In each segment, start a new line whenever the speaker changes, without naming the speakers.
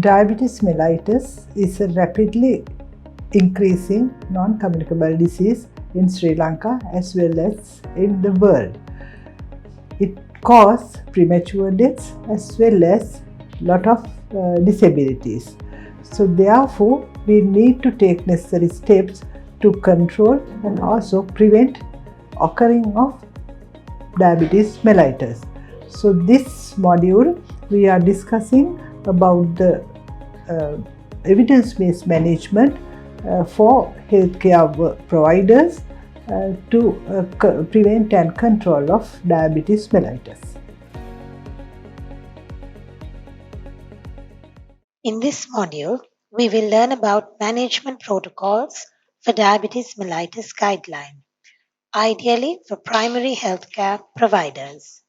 Diabetes mellitus is a rapidly increasing non-communicable disease in Sri Lanka as well as in the world. It causes premature deaths as well as lot of disabilities. So therefore, we need to take necessary steps to control and also prevent occurring of diabetes mellitus. So this module we are discussing about the evidence-based management for healthcare providers to prevent and control of diabetes mellitus.
In this module, we will learn about management protocols for diabetes mellitus guideline, ideally for primary healthcare providers.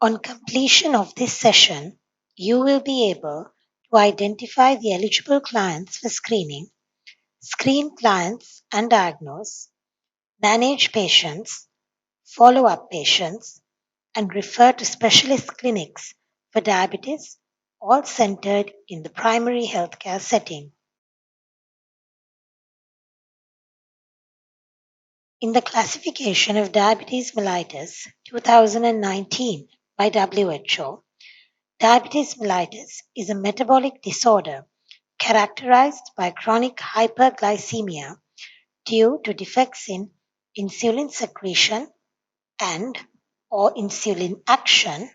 On completion of this session, you will be able to identify the eligible clients for screening, screen clients and diagnose, manage patients, follow up patients, and refer to specialist clinics for diabetes, all centered in the primary healthcare setting. In the classification of diabetes mellitus 2019 by WHO, diabetes mellitus is a metabolic disorder characterized by chronic hyperglycemia due to defects in insulin secretion and or insulin action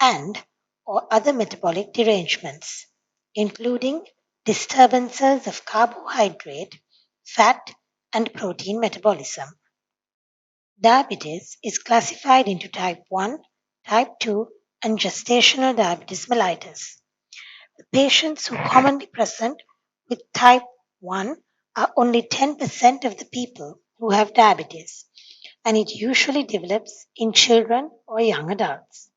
and or other metabolic derangements, including disturbances of carbohydrate, fat, and protein metabolism. Diabetes is classified into type 1, type 2, and gestational diabetes mellitus. The patients who commonly present with type 1 are only 10% of the people who have diabetes, and it usually develops in children or young adults.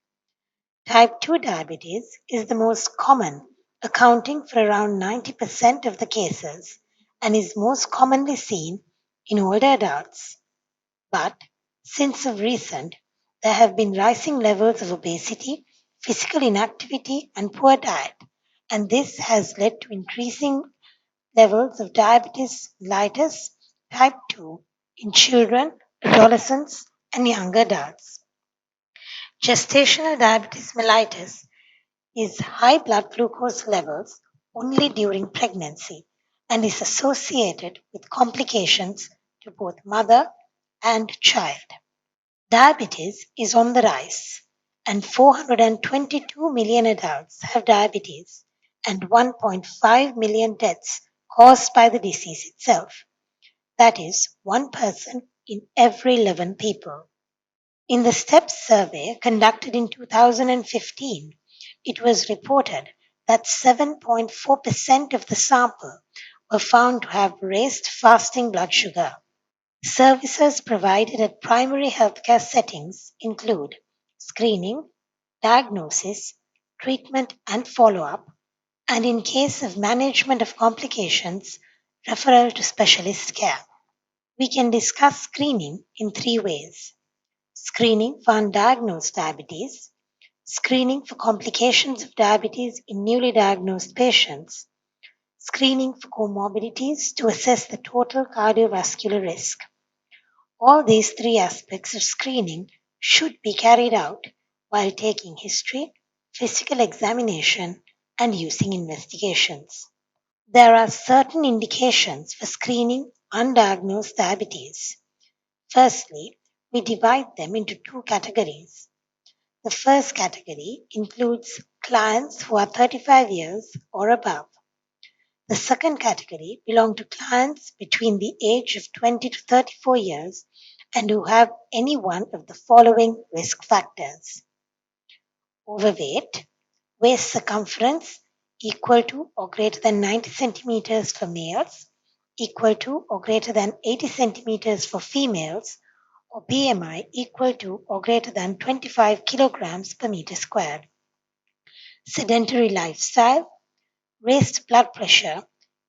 Type 2 diabetes is the most common, accounting for around 90% of the cases, and is most commonly seen in older adults. But since of recent, there have been rising levels of obesity, physical inactivity, and poor diet, and this has led to increasing levels of diabetes mellitus type 2 in children, adolescents, and young adults. Gestational diabetes mellitus is high blood glucose levels only during pregnancy and is associated with complications to both mother and child. Diabetes is on the rise, and 422 million adults have diabetes and 1.5 million deaths caused by the disease itself. That is, one person in every 11 people. In the STEPS survey conducted in 2015, it was reported that 7.4% of the sample were found to have raised fasting blood sugar. Services provided at primary healthcare settings include screening, diagnosis, treatment and follow-up, and in case of management of complications, referral to specialist care. We can discuss screening in three ways: screening for undiagnosed diabetes, screening for complications of diabetes in newly diagnosed patients, screening for comorbidities to assess the total cardiovascular risk. All these three aspects of screening should be carried out while taking history, physical examination, and using investigations. There are certain indications for screening undiagnosed diabetes. Firstly, we divide them into two categories. The first category includes clients who are 35 years or above. The second category belong to clients between the age of 20 to 34 years and who have any one of the following risk factors: overweight, waist circumference equal to or greater than 90 centimeters for males, equal to or greater than 80 centimeters for females, or BMI equal to or greater than 25 kilograms per meter squared. Sedentary lifestyle, raised blood pressure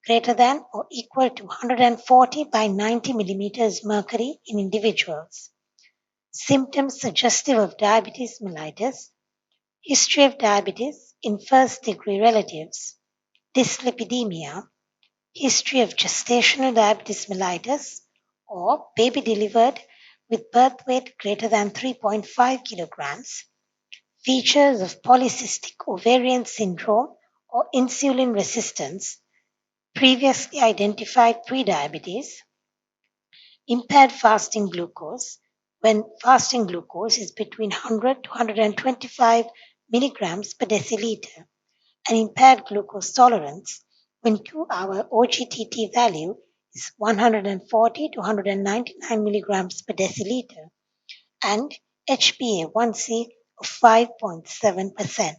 greater than or equal to 140 by 90 millimeters mercury in individuals. Symptoms suggestive of diabetes mellitus, history of diabetes in first degree relatives, dyslipidemia, history of gestational diabetes mellitus, or baby delivered with birth weight greater than 3.5 kilograms, features of polycystic ovarian syndrome or insulin resistance, previously identified prediabetes, impaired fasting glucose, when fasting glucose is between 100 to 125 milligrams per deciliter, and impaired glucose tolerance, when 2-hour OGTT value is 140 to 199 milligrams per deciliter, and HbA1c of 5.7%.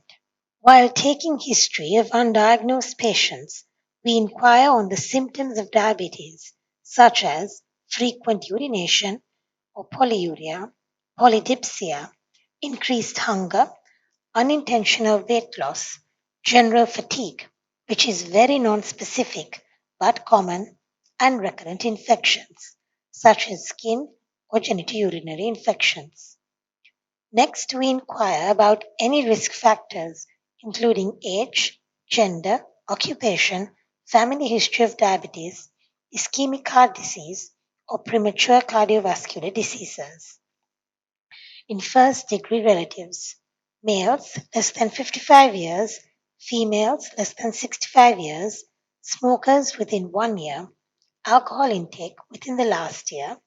While taking history of undiagnosed patients, we inquire on the symptoms of diabetes, such as frequent urination or polyuria, polydipsia, increased hunger, unintentional weight loss, general fatigue, which is very non-specific but common, and recurrent infections, such as skin or genitourinary infections. Next, we inquire about any risk factors, including age, gender, occupation, family history of diabetes, ischemic heart disease, or premature cardiovascular diseases. In first degree relatives, males less than 55 years, females less than 65 years, smokers within 1 year, alcohol intake within the last year,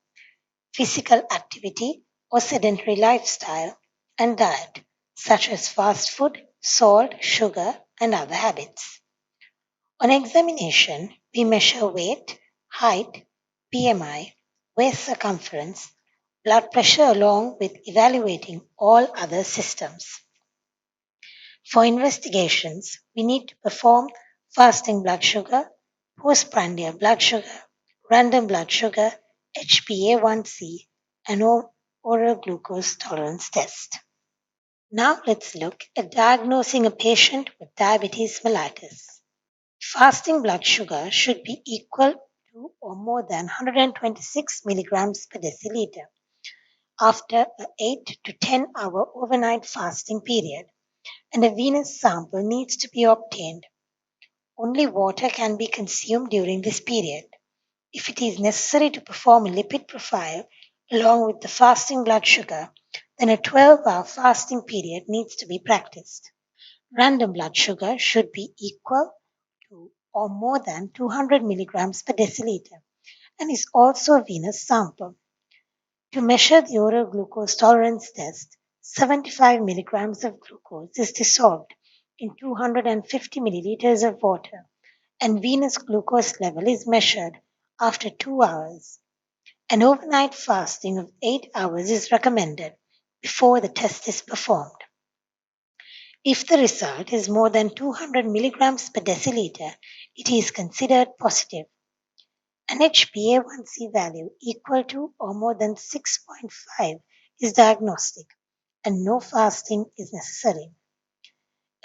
physical activity or sedentary lifestyle, and diet, such as fast food, salt, sugar, and other habits. On examination, we measure weight, height, BMI, waist circumference, blood pressure along with evaluating all other systems. For investigations, we need to perform fasting blood sugar, postprandial blood sugar, random blood sugar, HbA1c, and oral glucose tolerance test. Now let's look at diagnosing a patient with diabetes mellitus. Fasting blood sugar should be equal to or more than 126 milligrams per deciliter after an 8 to 10 hour overnight fasting period, and a venous sample needs to be obtained. Only water can be consumed during this period. If it is necessary to perform a lipid profile along with the fasting blood sugar, then a 12-hour fasting period needs to be practiced. Random blood sugar should be equal to or more than 200 milligrams per deciliter and is also a venous sample. To measure the oral glucose tolerance test, 75 milligrams of glucose is dissolved in 250 milliliters of water, and venous glucose level is measured after 2 hours. An overnight fasting of 8 hours is recommended before the test is performed. If the result is more than 200 milligrams per deciliter, it is considered positive. An HbA1c value equal to or more than 6.5 is diagnostic, and no fasting is necessary.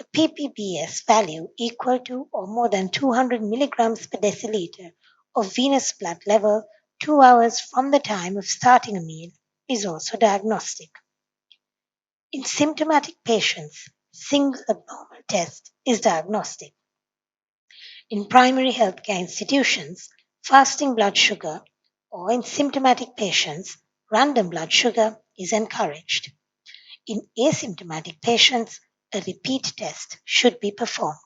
A ppbs value equal to or more than 200 milligrams per deciliter of venous blood level 2 hours from the time of starting a meal is also diagnostic. In symptomatic patients, single abnormal test is diagnostic. In primary healthcare institutions, fasting blood sugar, or in symptomatic patients, random blood sugar is encouraged. In asymptomatic patients, a repeat test should be performed.